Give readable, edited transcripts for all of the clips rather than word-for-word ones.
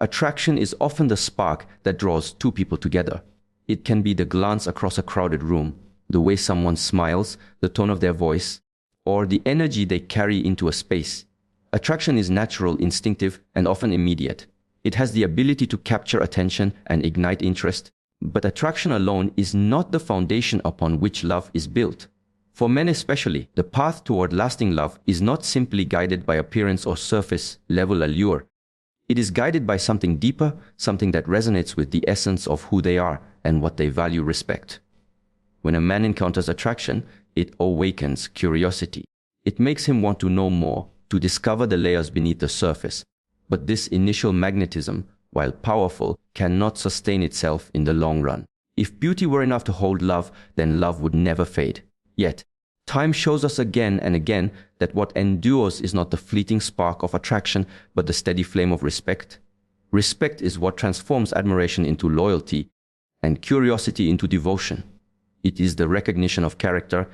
Attraction is often the spark that draws two people together. It can be the glance across a crowded room, the way someone smiles, the tone of their voice, or the energy they carry into a space. Attraction is natural, instinctive, and often immediate. It has the ability to capture attention and ignite interest, but attraction alone is not the foundation upon which love is built. For men especially, the path toward lasting love is not simply guided by appearance or surface-level allure. It is guided by something deeper, something that resonates with the essence of who they are and what they value. Respect. When a man encounters attraction, it awakens curiosity. It makes him want to know more, to discover the layers beneath the surface. But this initial magnetism, while powerful, cannot sustain itself in the long run. If beauty were enough to hold love, then love would never fade. Yet, time shows us again and again that what endures is not the fleeting spark of attraction, but the steady flame of respect. Respect is what transforms admiration into loyalty and curiosity into devotion. It is the recognition of character,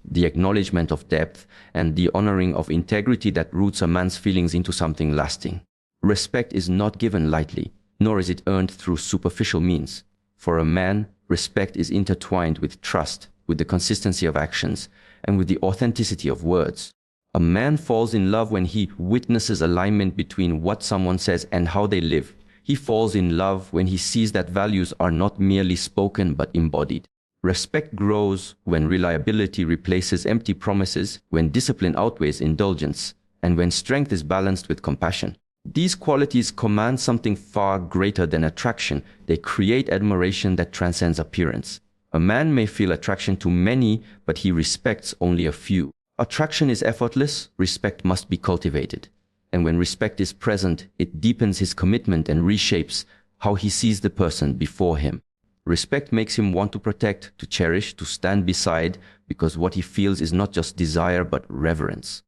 the acknowledgement of depth, and the honoring of integrity that roots a man's feelings into something lasting. Respect is not given lightly, nor is it earned through superficial means. For a man, respect is intertwined with trust, with the consistency of actions, and with the authenticity of words. A man falls in love when he witnesses alignment between what someone says and how they live. He falls in love when he sees that values are not merely spoken but embodied. Respect grows when reliability replaces empty promises, when discipline outweighs indulgence, and when strength is balanced with compassion. These qualities command something far greater than attraction. They create admiration that transcends appearance. A man may feel attraction to many, but he respects only a few. Attraction is effortless, respect must be cultivated. And when respect is present, it deepens his commitment and reshapes how he sees the person before him. Respect makes him want to protect, to cherish, to stand beside, because what he feels is not just desire but reverence.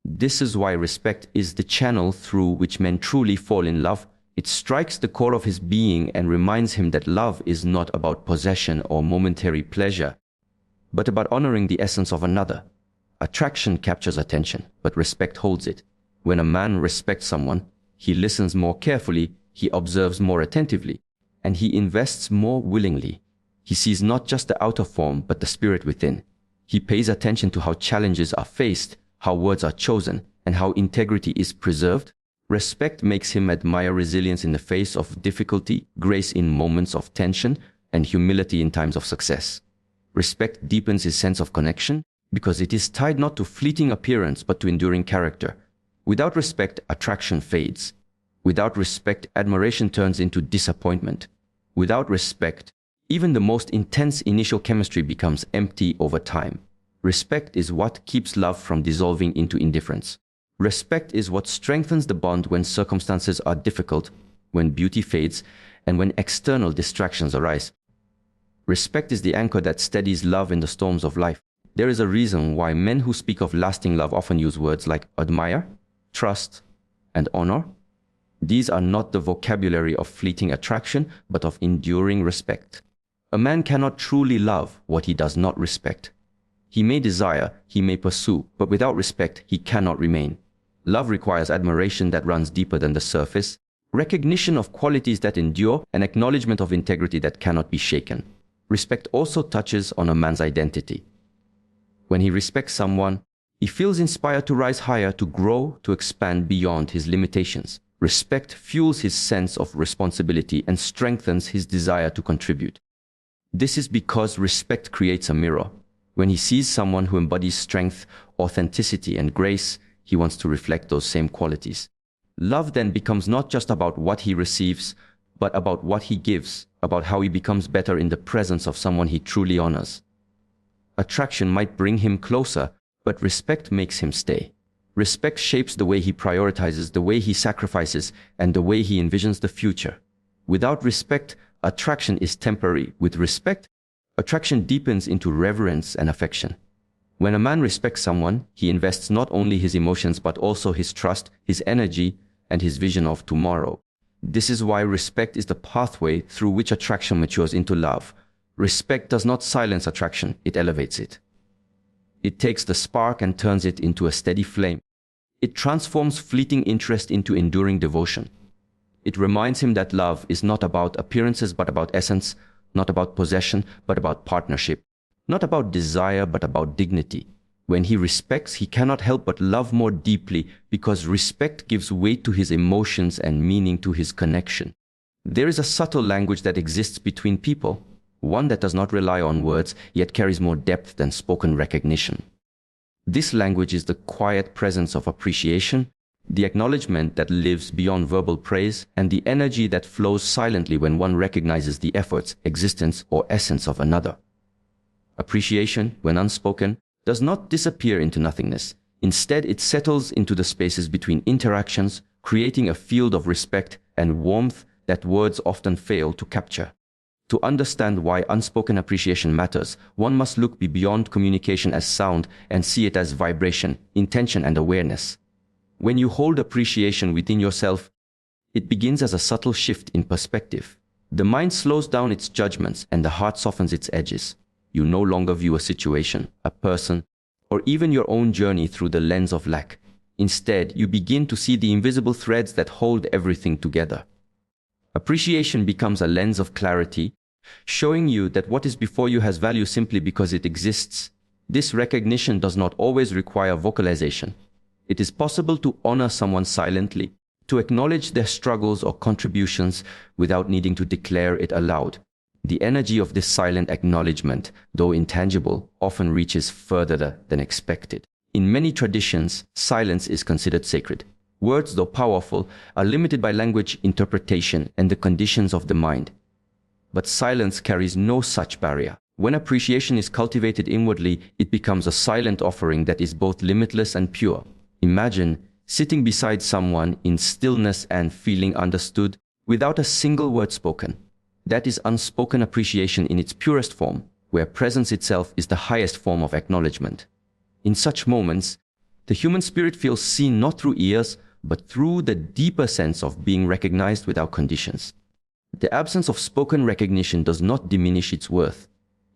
This is why respect is the channel through which men truly fall in love. It strikes the core of his being and reminds him that love is not about possession or momentary pleasure, but about honoring the essence of another. Attraction captures attention, but respect holds it. When a man respects someone, he listens more carefully, he observes more attentively, and he invests more willingly. He sees not just the outer form, but the spirit within. He pays attention to how challenges are faced, how words are chosen, and how integrity is preserved. Respect makes him admire resilience in the face of difficulty, grace in moments of tension, and humility in times of success. Respect deepens his sense of connection because it is tied not to fleeting appearance but to enduring character. Without respect, attraction fades. Without respect, admiration turns into disappointment. Without respect, even the most intense initial chemistry becomes empty over time. Respect is what keeps love from dissolving into indifference. Respect is what strengthens the bond when circumstances are difficult, when beauty fades, and when external distractions arise. Respect is the anchor that steadies love in the storms of life. There is a reason why men who speak of lasting love often use words like admire, trust, and honor. These are not the vocabulary of fleeting attraction, but of enduring respect. A man cannot truly love what he does not respect. He may desire, he may pursue, but without respect, he cannot remain. Love requires admiration that runs deeper than the surface, recognition of qualities that endure, and acknowledgement of integrity that cannot be shaken. Respect also touches on a man's identity. When he respects someone, he feels inspired to rise higher, to grow, to expand beyond his limitations. Respect fuels his sense of responsibility and strengthens his desire to contribute. This is because respect creates a mirror. When he sees someone who embodies strength, authenticity, and grace, he wants to reflect those same qualities. Love then becomes not just about what he receives, but about what he gives, about how he becomes better in the presence of someone he truly honors. Attraction might bring him closer, but respect makes him stay. Respect shapes the way he prioritizes, the way he sacrifices, and the way he envisions the future. Without respect, attraction is temporary. With respect, attraction deepens into reverence and affection. When a man respects someone, he invests not only his emotions but also his trust, his energy, and his vision of tomorrow. This is why respect is the pathway through which attraction matures into love. Respect does not silence attraction, it elevates it. It takes the spark and turns it into a steady flame. It transforms fleeting interest into enduring devotion. It reminds him that love is not about appearances but about essence, not about possession but about partnership, not about desire but about dignity. When he respects, he cannot help but love more deeply because respect gives weight to his emotions and meaning to his connection. There is a subtle language that exists between people, one that does not rely on words yet carries more depth than spoken recognition. This language is the quiet presence of appreciation, the acknowledgement that lives beyond verbal praise, and the energy that flows silently when one recognizes the efforts, existence, or essence of another. Appreciation, when unspoken, does not disappear into nothingness. Instead, it settles into the spaces between interactions, creating a field of respect and warmth that words often fail to capture. To understand why unspoken appreciation matters, one must look beyond communication as sound and see it as vibration, intention, and awareness. When you hold appreciation within yourself, it begins as a subtle shift in perspective. The mind slows down its judgments and the heart softens its edges. You no longer view a situation, a person, or even your own journey through the lens of lack. Instead, you begin to see the invisible threads that hold everything together. Appreciation becomes a lens of clarity, showing you that what is before you has value simply because it exists. This recognition does not always require vocalization. It is possible to honor someone silently, to acknowledge their struggles or contributions without needing to declare it aloud. The energy of this silent acknowledgement, though intangible, often reaches further than expected. In many traditions, silence is considered sacred. Words, though powerful, are limited by language, interpretation, and the conditions of the mind. But silence carries no such barrier. When appreciation is cultivated inwardly, it becomes a silent offering that is both limitless and pure. Imagine sitting beside someone in stillness and feeling understood without a single word spoken. That is unspoken appreciation in its purest form, where presence itself is the highest form of acknowledgement. In such moments, the human spirit feels seen not through ears, but through the deeper sense of being recognized without conditions. The absence of spoken recognition does not diminish its worth.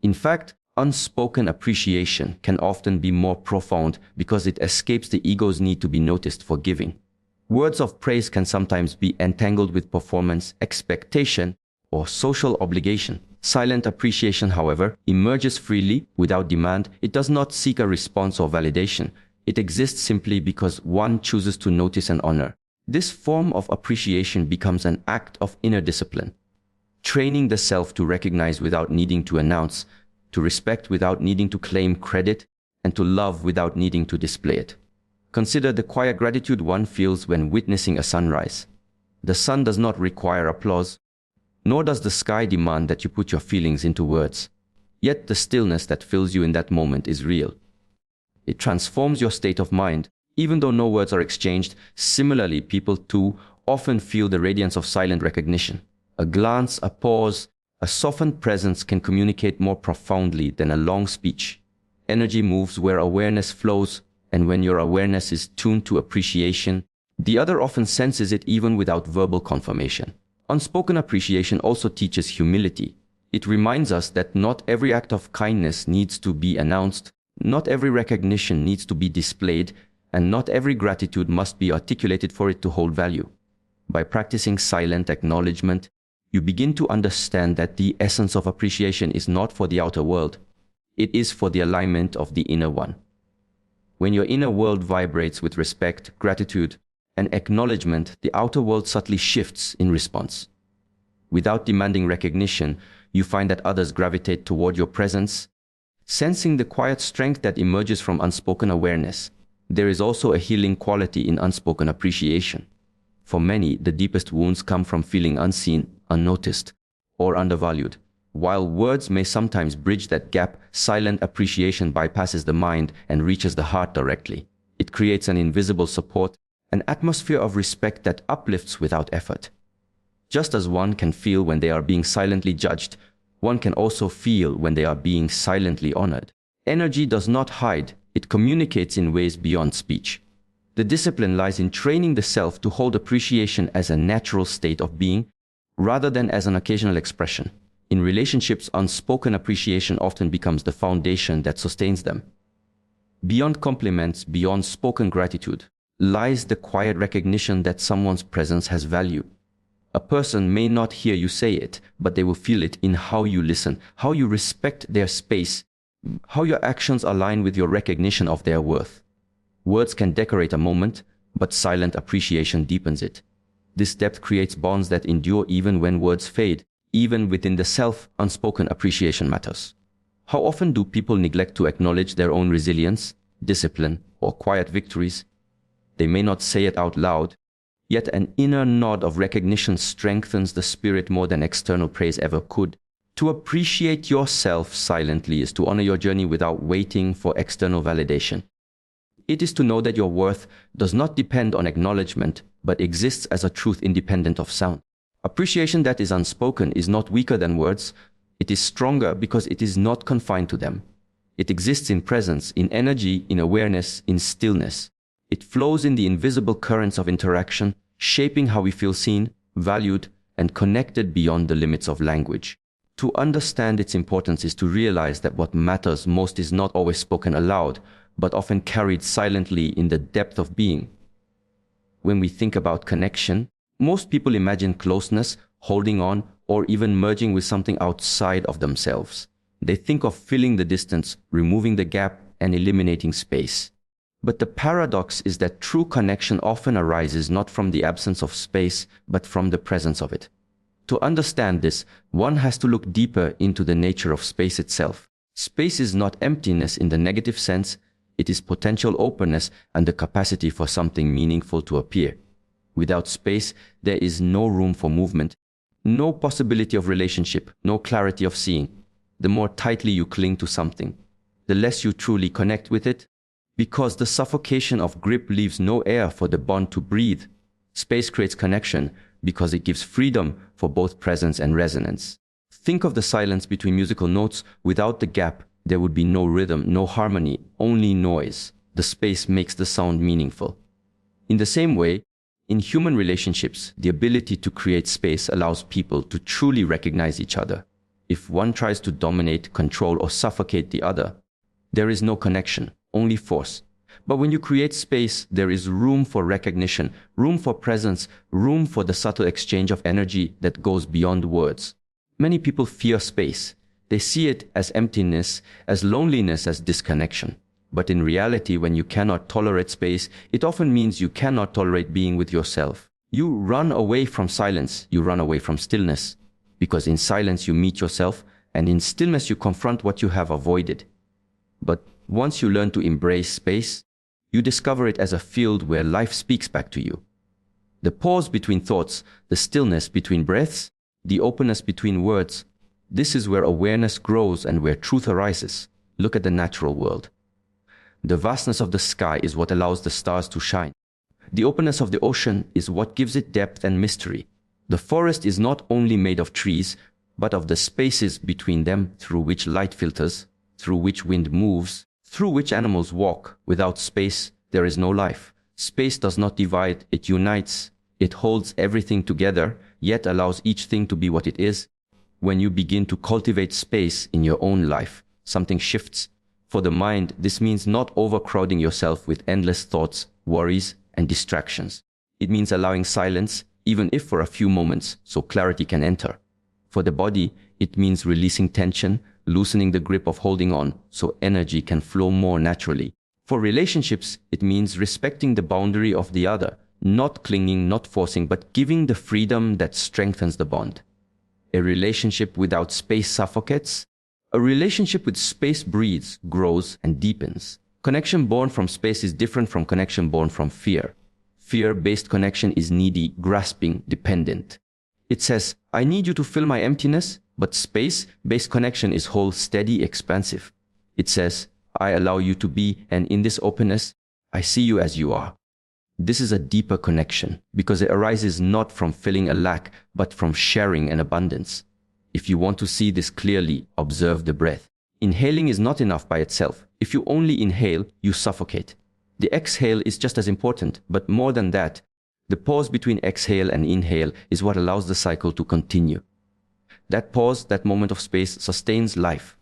In fact, unspoken appreciation can often be more profound because it escapes the ego's need to be noticed for giving. Words of praise can sometimes be entangled with performance, expectation, or social obligation. Silent appreciation, however, emerges freely, without demand. It does not seek a response or validation. It exists simply because one chooses to notice and honor. This form of appreciation becomes an act of inner discipline, training the self to recognize without needing to announce, to respect without needing to claim credit, and to love without needing to display it. Consider the quiet gratitude one feels when witnessing a sunrise. The sun does not require applause, nor does the sky demand that you put your feelings into words. Yet the stillness that fills you in that moment is real. It transforms your state of mind, even though no words are exchanged. Similarly, people too often feel the radiance of silent recognition. A glance, a pause, a softened presence can communicate more profoundly than a long speech. Energy moves where awareness flows, and when your awareness is tuned to appreciation, the other often senses it even without verbal confirmation. Unspoken appreciation also teaches humility. It reminds us that not every act of kindness needs to be announced, not every recognition needs to be displayed, and not every gratitude must be articulated for it to hold value. By practicing silent acknowledgement, you begin to understand that the essence of appreciation is not for the outer world. It is for the alignment of the inner one. When your inner world vibrates with respect, gratitude, and acknowledgement, the outer world subtly shifts in response. Without demanding recognition, you find that others gravitate toward your presence, sensing the quiet strength that emerges from unspoken awareness. There is also a healing quality in unspoken appreciation. For many, the deepest wounds come from feeling unseen, unnoticed, or undervalued. While words may sometimes bridge that gap, silent appreciation bypasses the mind and reaches the heart directly. It creates an invisible support, an atmosphere of respect that uplifts without effort. Just as one can feel when they are being silently judged, one can also feel when they are being silently honored. Energy does not hide, it communicates in ways beyond speech. The discipline lies in training the self to hold appreciation as a natural state of being, rather than as an occasional expression. In relationships, unspoken appreciation often becomes the foundation that sustains them. Beyond compliments, beyond spoken gratitude, lies the quiet recognition that someone's presence has value. A person may not hear you say it, but they will feel it in how you listen, how you respect their space, how your actions align with your recognition of their worth. Words can decorate a moment, but silent appreciation deepens it. This depth creates bonds that endure even when words fade. Even within the self, unspoken appreciation matters. How often do people neglect to acknowledge their own resilience, discipline, or quiet victories? They may not say it out loud, yet an inner nod of recognition strengthens the spirit more than external praise ever could. To appreciate yourself silently is to honor your journey without waiting for external validation. It is to know that your worth does not depend on acknowledgement, but exists as a truth independent of sound. Appreciation that is unspoken is not weaker than words. It is stronger because it is not confined to them. It exists in presence, in energy, in awareness, in stillness. It flows in the invisible currents of interaction, shaping how we feel seen, valued, and connected beyond the limits of language. To understand its importance is to realize that what matters most is not always spoken aloud, but often carried silently in the depth of being. When we think about connection, most people imagine closeness, holding on, or even merging with something outside of themselves. They think of filling the distance, removing the gap, and eliminating space. But the paradox is that true connection often arises not from the absence of space, but from the presence of it. To understand this, one has to look deeper into the nature of space itself. Space is not emptiness in the negative sense. It is potential openness and the capacity for something meaningful to appear. Without space, there is no room for movement, no possibility of relationship, no clarity of seeing. The more tightly you cling to something, the less you truly connect with it, because the suffocation of grip leaves no air for the bond to breathe. Space creates connection because it gives freedom for both presence and resonance. Think of the silence between musical notes. Without the gap, there would be no rhythm, no harmony, only noise. The space makes the sound meaningful. In the same way, in human relationships, the ability to create space allows people to truly recognize each other. If one tries to dominate, control, or suffocate the other, there is no connection, only force. But when you create space, there is room for recognition, room for presence, room for the subtle exchange of energy that goes beyond words. Many people fear space. They see it as emptiness, as loneliness, as disconnection. But in reality, when you cannot tolerate space, it often means you cannot tolerate being with yourself. You run away from silence, you run away from stillness. Because in silence you meet yourself, and in stillness you confront what you have avoided. But once you learn to embrace space, you discover it as a field where life speaks back to you. The pause between thoughts, the stillness between breaths, the openness between words, this is where awareness grows and where truth arises. Look at the natural world. The vastness of the sky is what allows the stars to shine. The openness of the ocean is what gives it depth and mystery. The forest is not only made of trees, but of the spaces between them through which light filters, through which wind moves, through which animals walk. Without space, there is no life. Space does not divide, it unites. It holds everything together, yet allows each thing to be what it is. When you begin to cultivate space in your own life, something shifts. For the mind, this means not overcrowding yourself with endless thoughts, worries, and distractions. It means allowing silence, even if for a few moments, so clarity can enter. For the body, it means releasing tension, loosening the grip of holding on, so energy can flow more naturally. For relationships, it means respecting the boundary of the other, not clinging, not forcing, but giving the freedom that strengthens the bond. A relationship without space suffocates. A relationship with space breathes, grows, and deepens. Connection born from space is different from connection born from fear. Fear-based connection is needy, grasping, dependent. It says, I need you to fill my emptiness, but space-based connection is whole, steady, expansive. It says, I allow you to be, and in this openness, I see you as you are. This is a deeper connection because it arises not from filling a lack, but from sharing an abundance. If you want to see this clearly, observe the breath. Inhaling is not enough by itself. If you only inhale, you suffocate. The exhale is just as important, but more than that, the pause between exhale and inhale is what allows the cycle to continue. That pause, that moment of space, sustains life.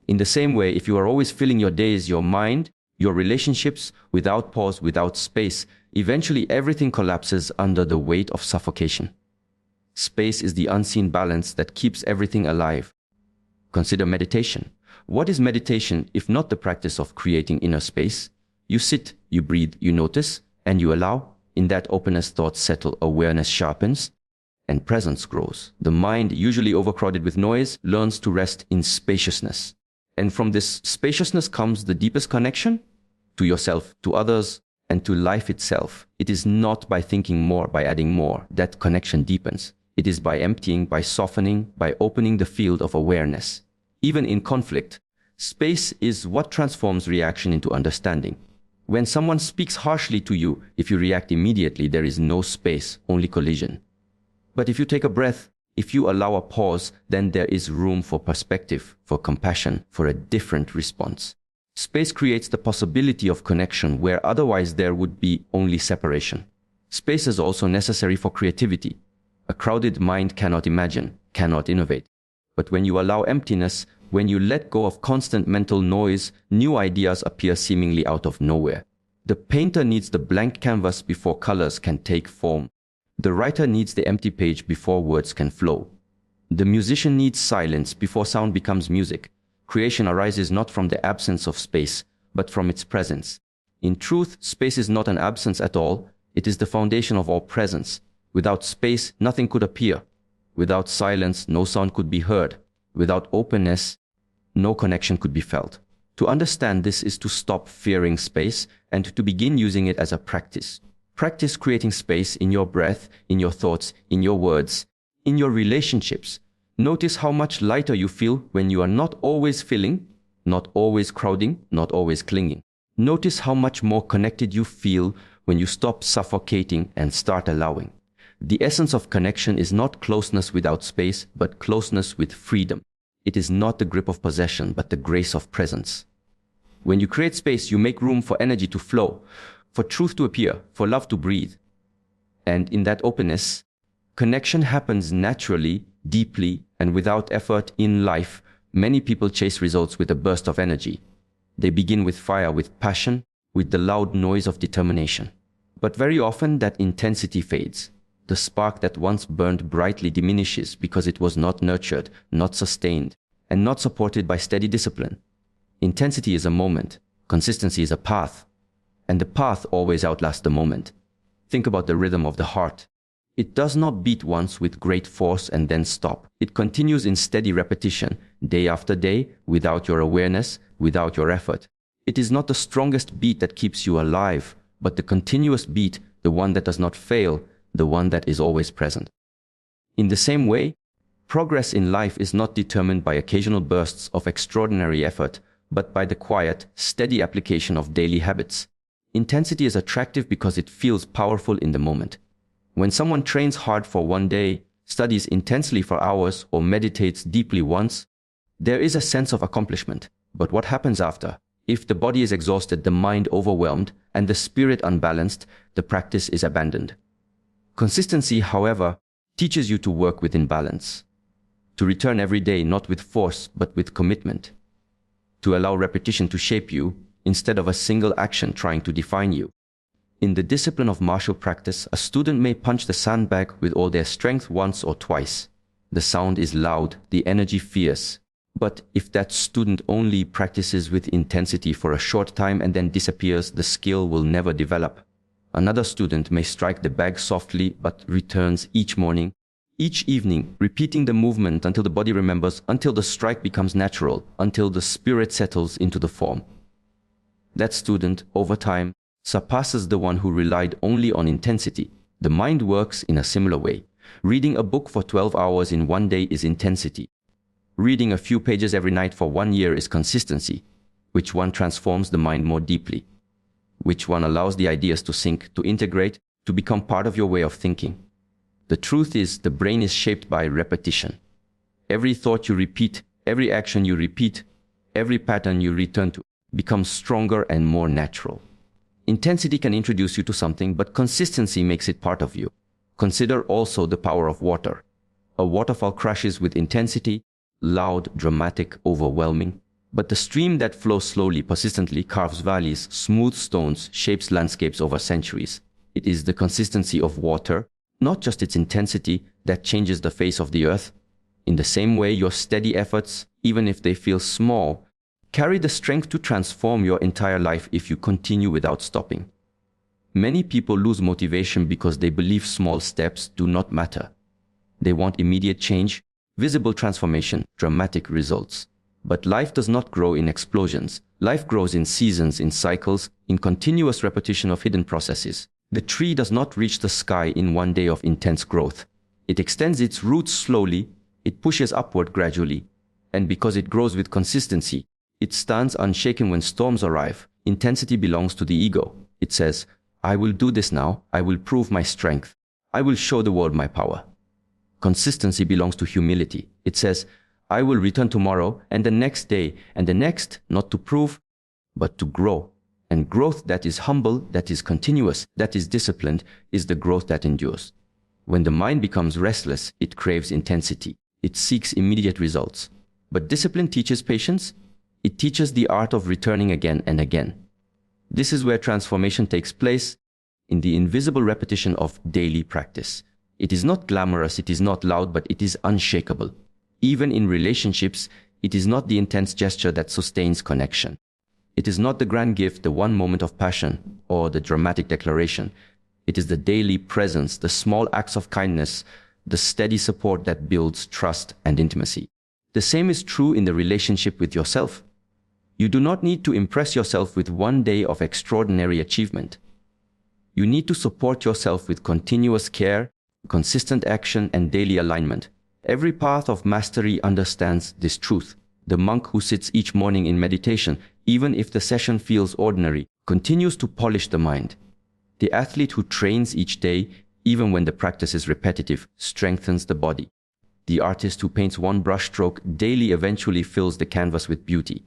In the same way, if you are always filling your days, your mind, your relationships, without pause, without space, eventually everything collapses under the weight of suffocation. Space is the unseen balance that keeps everything alive. Consider meditation. What is meditation if not the practice of creating inner space? You sit, you breathe, you notice, and you allow. In that openness, thoughts settle, awareness sharpens, and presence grows. The mind, usually overcrowded with noise, learns to rest in spaciousness. And from this spaciousness comes the deepest connection to yourself, to others, and to life itself. It is not by thinking more, by adding more, that connection deepens. It is by emptying, by softening, by opening the field of awareness. Even in conflict, space is what transforms reaction into understanding. When someone speaks harshly to you, if you react immediately, there is no space, only collision. But if you take a breath, if you allow a pause, then there is room for perspective, for compassion, for a different response. Space creates the possibility of connection where otherwise there would be only separation. Space is also necessary for creativity. A crowded mind cannot imagine, cannot innovate. But when you allow emptiness, when you let go of constant mental noise, new ideas appear seemingly out of nowhere. The painter needs the blank canvas before colors can take form. The writer needs the empty page before words can flow. The musician needs silence before sound becomes music. Creation arises not from the absence of space, but from its presence. In truth, space is not an absence at all. It is the foundation of all presence. Without space, nothing could appear. Without silence, no sound could be heard. Without openness, no connection could be felt. To understand this is to stop fearing space and to begin using it as a practice. Practice creating space in your breath, in your thoughts, in your words, in your relationships. Notice how much lighter you feel when you are not always filling, not always crowding, not always clinging. Notice how much more connected you feel when you stop suffocating and start allowing. The essence of connection is not closeness without space, but closeness with freedom. It is not the grip of possession, but the grace of presence. When you create space, you make room for energy to flow, for truth to appear, for love to breathe. And in that openness, connection happens naturally, deeply, and without effort in life. Many people chase results with a burst of energy. They begin with fire, with passion, with the loud noise of determination. But very often that intensity fades. The spark that once burned brightly diminishes because it was not nurtured, not sustained, and not supported by steady discipline. Intensity is a moment, consistency is a path, and the path always outlasts the moment. Think about the rhythm of the heart. It does not beat once with great force and then stop. It continues in steady repetition, day after day, without your awareness, without your effort. It is not the strongest beat that keeps you alive, but the continuous beat, the one that does not fail, the one that is always present. In the same way, progress in life is not determined by occasional bursts of extraordinary effort, but by the quiet, steady application of daily habits. Intensity is attractive because it feels powerful in the moment. When someone trains hard for one day, studies intensely for hours, or meditates deeply once, there is a sense of accomplishment. But what happens after? If the body is exhausted, the mind overwhelmed, and the spirit unbalanced, the practice is abandoned. Consistency, however, teaches you to work within balance, to return every day not with force but with commitment, to allow repetition to shape you instead of a single action trying to define you. In the discipline of martial practice, a student may punch the sandbag with all their strength once or twice. The sound is loud, the energy fierce. But if that student only practices with intensity for a short time and then disappears, the skill will never develop. Another student may strike the bag softly but returns each morning, each evening, repeating the movement until the body remembers, until the strike becomes natural, until the spirit settles into the form. That student, over time, surpasses the one who relied only on intensity. The mind works in a similar way. Reading a book for 12 hours in one day is intensity. Reading a few pages every night for 1 year is consistency. Which one transforms the mind more deeply? Which one allows the ideas to sink, to integrate, to become part of your way of thinking? The truth is, the brain is shaped by repetition. Every thought you repeat, every action you repeat, every pattern you return to becomes stronger and more natural. Intensity can introduce you to something, but consistency makes it part of you. Consider also the power of water. A waterfall crashes with intensity, loud, dramatic, overwhelming. But the stream that flows slowly, persistently, carves valleys, smooths stones, shapes landscapes over centuries. It is the consistency of water, not just its intensity, that changes the face of the earth. In the same way, your steady efforts, even if they feel small, carry the strength to transform your entire life if you continue without stopping. Many people lose motivation because they believe small steps do not matter. They want immediate change, visible transformation, dramatic results. But life does not grow in explosions. Life grows in seasons, in cycles, in continuous repetition of hidden processes. The tree does not reach the sky in one day of intense growth. It extends its roots slowly, it pushes upward gradually, and because it grows with consistency, it stands unshaken when storms arrive. Intensity belongs to the ego. It says, I will do this now, I will prove my strength, I will show the world my power. Consistency belongs to humility. It says, I will return tomorrow and the next day and the next, not to prove, but to grow. And growth that is humble, that is continuous, that is disciplined, is the growth that endures. When the mind becomes restless, it craves intensity. It seeks immediate results. But discipline teaches patience. It teaches the art of returning again and again. This is where transformation takes place, in the invisible repetition of daily practice. It is not glamorous, it is not loud, but it is unshakable. Even in relationships, it is not the intense gesture that sustains connection. It is not the grand gift, the one moment of passion, or the dramatic declaration. It is the daily presence, the small acts of kindness, the steady support that builds trust and intimacy. The same is true in the relationship with yourself. You do not need to impress yourself with one day of extraordinary achievement. You need to support yourself with continuous care, consistent action, and daily alignment. Every path of mastery understands this truth. The monk who sits each morning in meditation, even if the session feels ordinary, continues to polish the mind. The athlete who trains each day, even when the practice is repetitive, strengthens the body. The artist who paints one brushstroke daily eventually fills the canvas with beauty.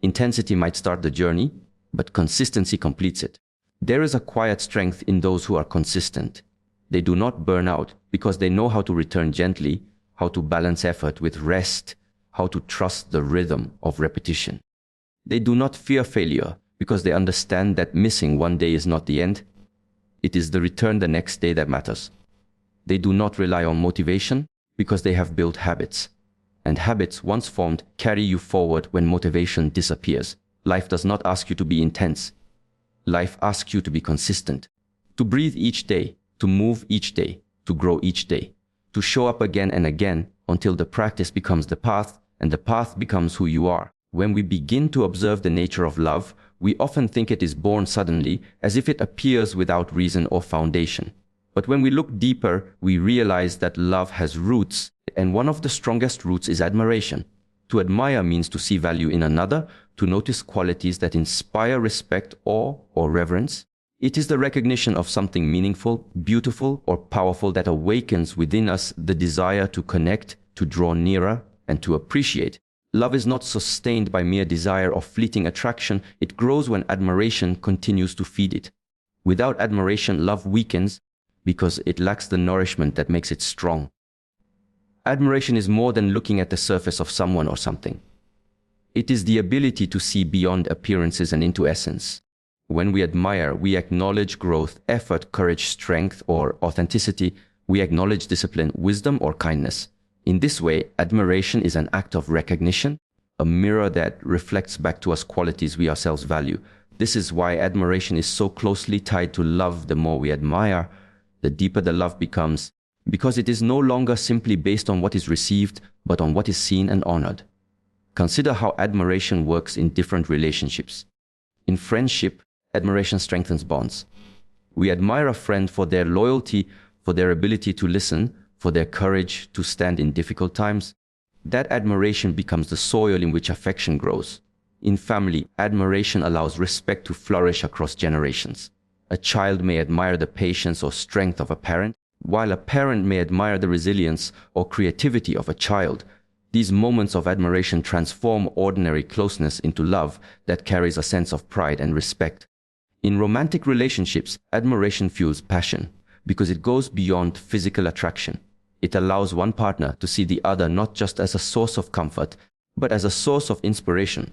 Intensity might start the journey, but consistency completes it. There is a quiet strength in those who are consistent. They do not burn out because they know how to return gently, how to balance effort with rest, how to trust the rhythm of repetition. They do not fear failure because they understand that missing one day is not the end. It is the return the next day that matters. They do not rely on motivation because they have built habits. And habits, once formed, carry you forward when motivation disappears. Life does not ask you to be intense. Life asks you to be consistent, to breathe each day, to move each day, to grow each day, to show up again and again until the practice becomes the path and the path becomes who you are. When we begin to observe the nature of love, we often think it is born suddenly, as if it appears without reason or foundation. But when we look deeper, we realize that love has roots, and one of the strongest roots is admiration. To admire means to see value in another, to notice qualities that inspire respect, awe, or reverence. It is the recognition of something meaningful, beautiful, or powerful that awakens within us the desire to connect, to draw nearer, and to appreciate. Love is not sustained by mere desire or fleeting attraction. It grows when admiration continues to feed it. Without admiration, love weakens because it lacks the nourishment that makes it strong. Admiration is more than looking at the surface of someone or something. It is the ability to see beyond appearances and into essence. When we admire, we acknowledge growth, effort, courage, strength, or authenticity. We acknowledge discipline, wisdom, or kindness. In this way, admiration is an act of recognition, a mirror that reflects back to us qualities we ourselves value. This is why admiration is so closely tied to love. The more we admire, the deeper the love becomes, because it is no longer simply based on what is received, but on what is seen and honored. Consider how admiration works in different relationships. In friendship, admiration strengthens bonds. We admire a friend for their loyalty, for their ability to listen, for their courage to stand in difficult times. That admiration becomes the soil in which affection grows. In family, admiration allows respect to flourish across generations. A child may admire the patience or strength of a parent, while a parent may admire the resilience or creativity of a child. These moments of admiration transform ordinary closeness into love that carries a sense of pride and respect. In romantic relationships, admiration fuels passion because it goes beyond physical attraction. It allows one partner to see the other not just as a source of comfort, but as a source of inspiration.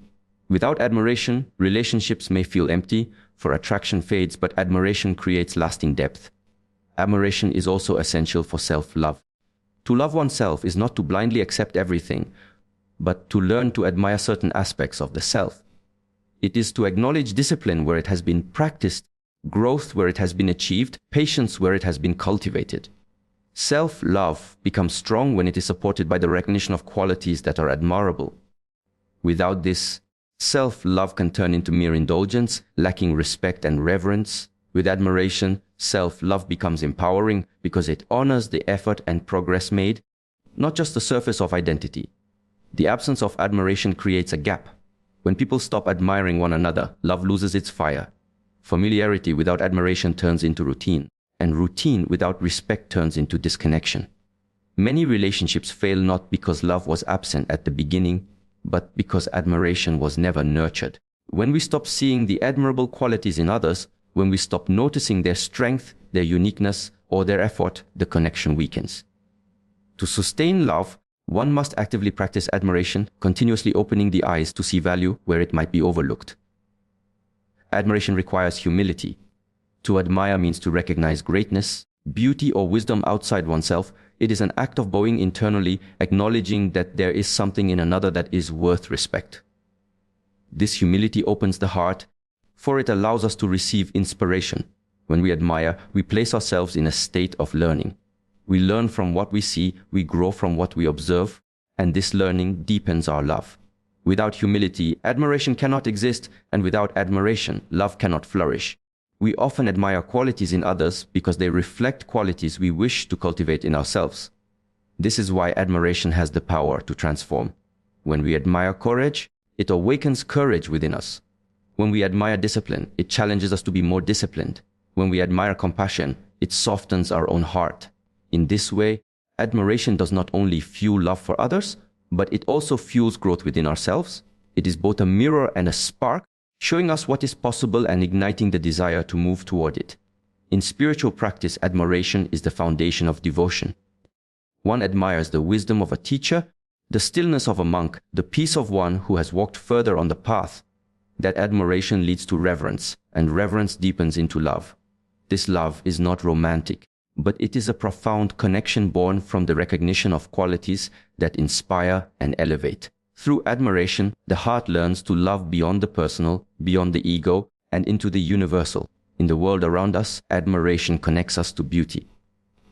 Without admiration, relationships may feel empty, for attraction fades, but admiration creates lasting depth. Admiration is also essential for self-love. To love oneself is not to blindly accept everything, but to learn to admire certain aspects of the self. It is to acknowledge discipline where it has been practiced, growth where it has been achieved, patience where it has been cultivated. Self-love becomes strong when it is supported by the recognition of qualities that are admirable. Without this, self-love can turn into mere indulgence, lacking respect and reverence. With admiration, self-love becomes empowering because it honors the effort and progress made, not just the surface of identity. The absence of admiration creates a gap. When people stop admiring one another, love loses its fire. Familiarity without admiration turns into routine, and routine without respect turns into disconnection. Many relationships fail not because love was absent at the beginning, but because admiration was never nurtured. When we stop seeing the admirable qualities in others, when we stop noticing their strength, their uniqueness, or their effort, the connection weakens. To sustain love, one must actively practice admiration, continuously opening the eyes to see value where it might be overlooked. Admiration requires humility. To admire means to recognize greatness, beauty, or wisdom outside oneself. It is an act of bowing internally, acknowledging that there is something in another that is worth respect. This humility opens the heart, for it allows us to receive inspiration. When we admire, we place ourselves in a state of learning. We learn from what we see, we grow from what we observe, and this learning deepens our love. Without humility, admiration cannot exist, and without admiration, love cannot flourish. We often admire qualities in others because they reflect qualities we wish to cultivate in ourselves. This is why admiration has the power to transform. When we admire courage, it awakens courage within us. When we admire discipline, it challenges us to be more disciplined. When we admire compassion, it softens our own heart. In this way, admiration does not only fuel love for others, but it also fuels growth within ourselves. It is both a mirror and a spark, showing us what is possible and igniting the desire to move toward it. In spiritual practice, admiration is the foundation of devotion. One admires the wisdom of a teacher, the stillness of a monk, the peace of one who has walked further on the path. That admiration leads to reverence, and reverence deepens into love. This love is not romantic, but it is a profound connection born from the recognition of qualities that inspire and elevate. Through admiration, the heart learns to love beyond the personal, beyond the ego, and into the universal. In the world around us, admiration connects us to beauty.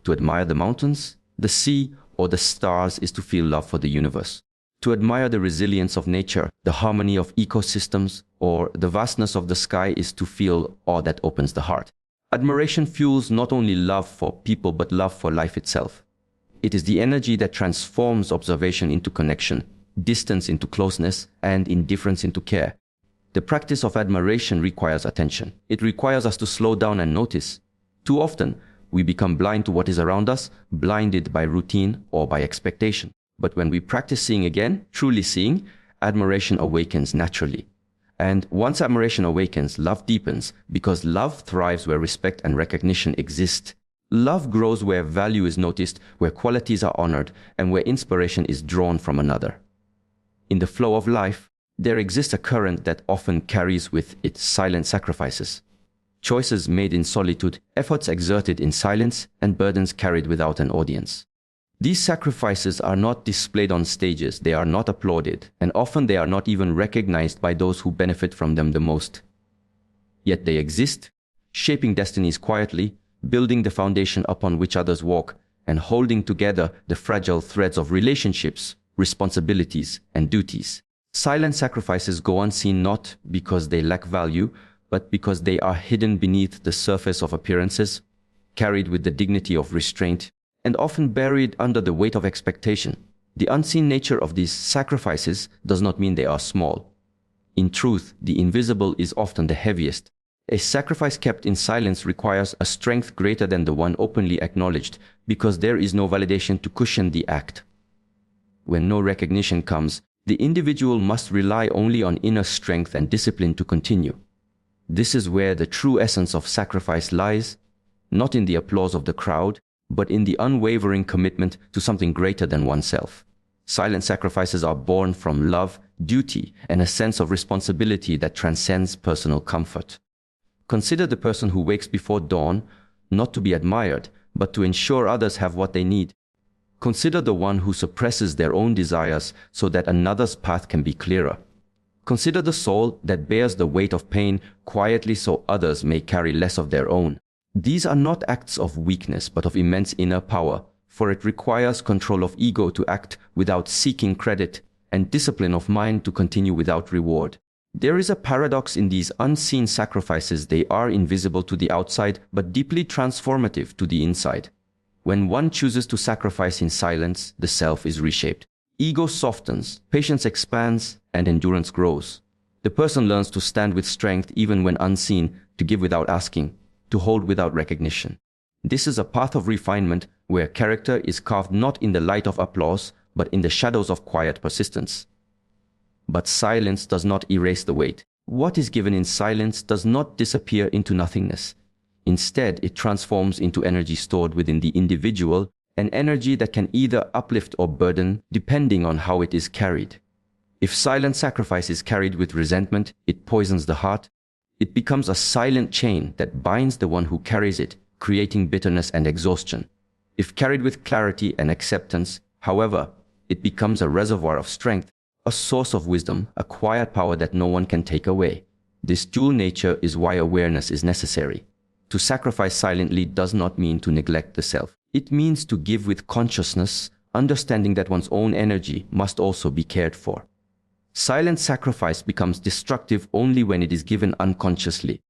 To admire the mountains, the sea, or the stars is to feel love for the universe. To admire the resilience of nature, the harmony of ecosystems, or the vastness of the sky is to feel awe that opens the heart. Admiration fuels not only love for people, but love for life itself. It is the energy that transforms observation into connection, distance into closeness, and indifference into care. The practice of admiration requires attention. It requires us to slow down and notice. Too often, we become blind to what is around us, blinded by routine or by expectation. But when we practice seeing again, truly seeing, admiration awakens naturally. And once admiration awakens, love deepens, because love thrives where respect and recognition exist. Love grows where value is noticed, where qualities are honored, and where inspiration is drawn from another. In the flow of life, there exists a current that often carries with it silent sacrifices. Choices made in solitude, efforts exerted in silence, and burdens carried without an audience. These sacrifices are not displayed on stages, they are not applauded, and often they are not even recognized by those who benefit from them the most. Yet they exist, shaping destinies quietly, building the foundation upon which others walk, and holding together the fragile threads of relationships, responsibilities, and duties. Silent sacrifices go unseen not because they lack value, but because they are hidden beneath the surface of appearances, carried with the dignity of restraint, and often buried under the weight of expectation. The unseen nature of these sacrifices does not mean they are small. In truth, the invisible is often the heaviest. A sacrifice kept in silence requires a strength greater than the one openly acknowledged, because there is no validation to cushion the act. When no recognition comes, the individual must rely only on inner strength and discipline to continue. This is where the true essence of sacrifice lies, not in the applause of the crowd, but in the unwavering commitment to something greater than oneself. Silent sacrifices are born from love, duty, and a sense of responsibility that transcends personal comfort. Consider the person who wakes before dawn, not to be admired, but to ensure others have what they need. Consider the one who suppresses their own desires so that another's path can be clearer. Consider the soul that bears the weight of pain quietly so others may carry less of their own. These are not acts of weakness, but of immense inner power, for it requires control of ego to act without seeking credit and discipline of mind to continue without reward. There is a paradox in these unseen sacrifices. They are invisible to the outside, but deeply transformative to the inside. When one chooses to sacrifice in silence, the self is reshaped. Ego softens, patience expands, and endurance grows. The person learns to stand with strength even when unseen, to give without asking, to hold without recognition. This is a path of refinement where character is carved not in the light of applause, but in the shadows of quiet persistence. But silence does not erase the weight. What is given in silence does not disappear into nothingness. Instead, it transforms into energy stored within the individual, an energy that can either uplift or burden depending on how it is carried. If silent sacrifice is carried with resentment, it poisons the heart. It becomes a silent chain that binds the one who carries it, creating bitterness and exhaustion. If carried with clarity and acceptance, however, it becomes a reservoir of strength, a source of wisdom, a quiet power that no one can take away. This dual nature is why awareness is necessary. To sacrifice silently does not mean to neglect the self. It means to give with consciousness, understanding that one's own energy must also be cared for. Silent sacrifice becomes destructive only when it is given unconsciously,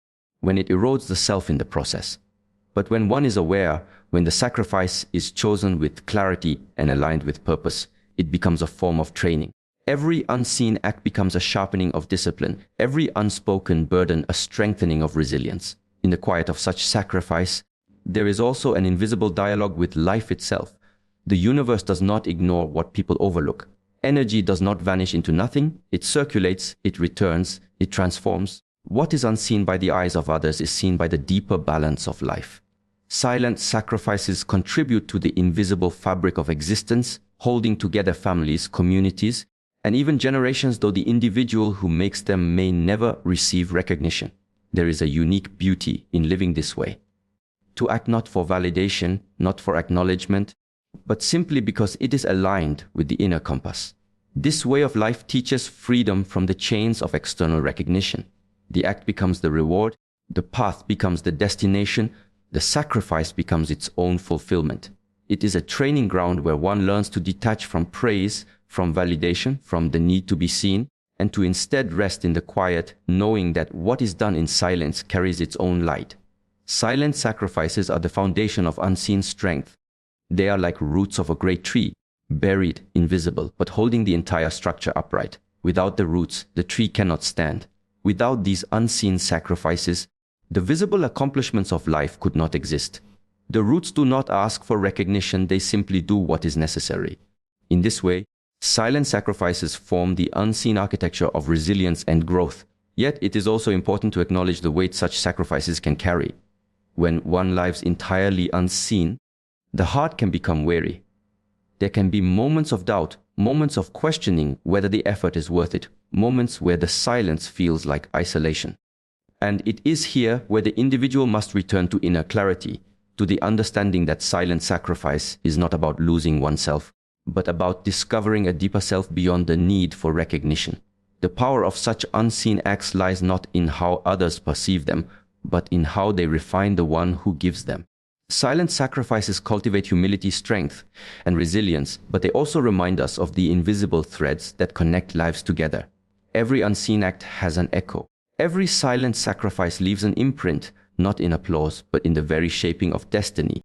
when it erodes the self in the process. But when one is aware, when the sacrifice is chosen with clarity and aligned with purpose, it becomes a form of training. Every unseen act becomes a sharpening of discipline, every unspoken burden a strengthening of resilience. In the quiet of such sacrifice, there is also an invisible dialogue with life itself. The universe does not ignore what people overlook. Energy does not vanish into nothing. It circulates, it returns, it transforms. What is unseen by the eyes of others is seen by the deeper balance of life. Silent sacrifices contribute to the invisible fabric of existence, holding together families, communities, and even generations, though the individual who makes them may never receive recognition. There is a unique beauty in living this way. To act not for validation, not for acknowledgement, but simply because it is aligned with the inner compass. This way of life teaches freedom from the chains of external recognition. The act becomes the reward, the path becomes the destination, the sacrifice becomes its own fulfillment. It is a training ground where one learns to detach from praise, from validation, from the need to be seen, and to instead rest in the quiet, knowing that what is done in silence carries its own light. Silent sacrifices are the foundation of unseen strength. They are like roots of a great tree, buried, invisible, but holding the entire structure upright. Without the roots, the tree cannot stand. Without these unseen sacrifices, the visible accomplishments of life could not exist. The roots do not ask for recognition, they simply do what is necessary. In this way, silent sacrifices form the unseen architecture of resilience and growth. Yet it is also important to acknowledge the weight such sacrifices can carry. When one lives entirely unseen, the heart can become weary. There can be moments of doubt, moments of questioning whether the effort is worth it, moments where the silence feels like isolation. And it is here where the individual must return to inner clarity, to the understanding that silent sacrifice is not about losing oneself, but about discovering a deeper self beyond the need for recognition. The power of such unseen acts lies not in how others perceive them, but in how they refine the one who gives them. Silent sacrifices cultivate humility, strength, and resilience, but they also remind us of the invisible threads that connect lives together. Every unseen act has an echo. Every silent sacrifice leaves an imprint, not in applause, but in the very shaping of destiny.